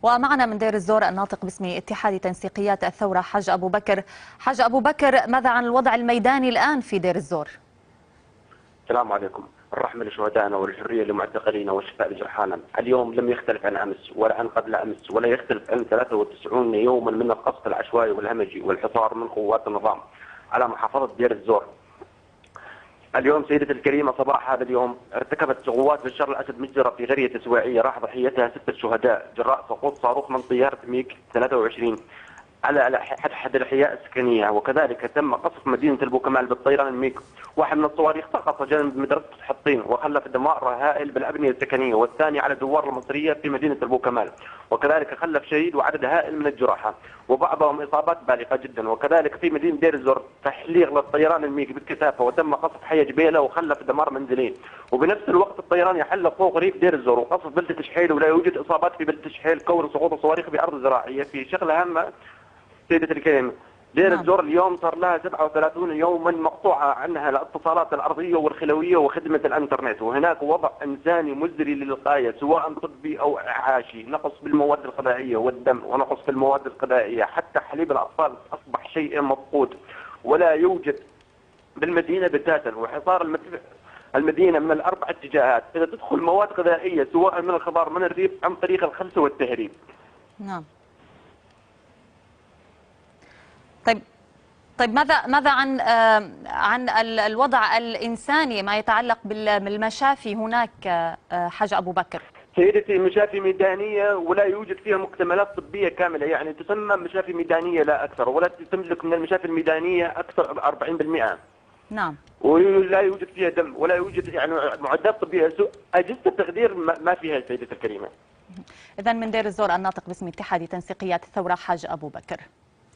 ومعنا من دير الزور الناطق باسم اتحاد تنسيقيات الثورة حاج أبو بكر. حاج أبو بكر، ماذا عن الوضع الميداني الآن في دير الزور؟ السلام عليكم. الرحمة لشهدائنا والحرية لمعتقلينا والشفاء لجرحانا. اليوم لم يختلف عن أمس ولا عن قبل أمس ولا يختلف عن 93 يوما من القصف العشوائي والهمجي والحصار من قوات النظام على محافظة دير الزور. اليوم سيدتي الكريمة صباح هذا اليوم ارتكبت قوات بشار الأسد مجزرة في قرية سواعية راح ضحيتها 6 شهداء جراء سقوط صاروخ من طيارة ميج 23 على أحد الأحياء السكنية، وكذلك تم قصف مدينة البوكمال بالطيران الميج. واحد من الصواريخ سقط جانب مدرسة حطين وخلف دمار هائل بالأبنية السكنية، والثاني على دوار المصرية في مدينة البوكمال، وكذلك خلف شهيد وعدد هائل من الجرحى وبعضهم إصابات بالغة جدا. وكذلك في مدينة دير الزور تحليق للطيران الميج بالكثافة وتم قصف حي جبيلة وخلف دمار منزلين، وبنفس الوقت الطيران يحلق فوق ريف دير الزور وقصف بلدة شحيل، ولا يوجد إصابات في بلدة شحيل كون سقوط الصواريخ بأرض زراعية. في شغلة هامة سيدة الكريمة، دير الزور اليوم صار لها 37 يوما مقطوعة عنها الاتصالات الأرضية والخلوية وخدمة الإنترنت، وهناك وضع إنساني مزري للغاية سواء طبي أو إعاشي، نقص بالمواد الغذائية والدم ونقص في المواد الغذائية، حتى حليب الأطفال أصبح شيء مفقود ولا يوجد بالمدينة بتاتا، وحصار المدينة من الأربع اتجاهات. إذا تدخل مواد غذائية سواء من الخضار من الريف عن طريق الخلسة والتهريب. نعم. طيب ماذا عن الوضع الإنساني، ما يتعلق بالمشافي هناك حاج أبو بكر؟ سيدتي مشافي ميدانية ولا يوجد فيها مكتملات طبية كاملة، يعني تسمى مشافي ميدانية لا أكثر، ولا تملك من المشافي الميدانية أكثر 40%. نعم. ولا يوجد فيها دم ولا يوجد يعني معدات طبية، أجهزة التخدير ما فيها سيدتي الكريمة. إذن من دير الزور الناطق باسم اتحاد تنسيقيات الثورة حاج أبو بكر.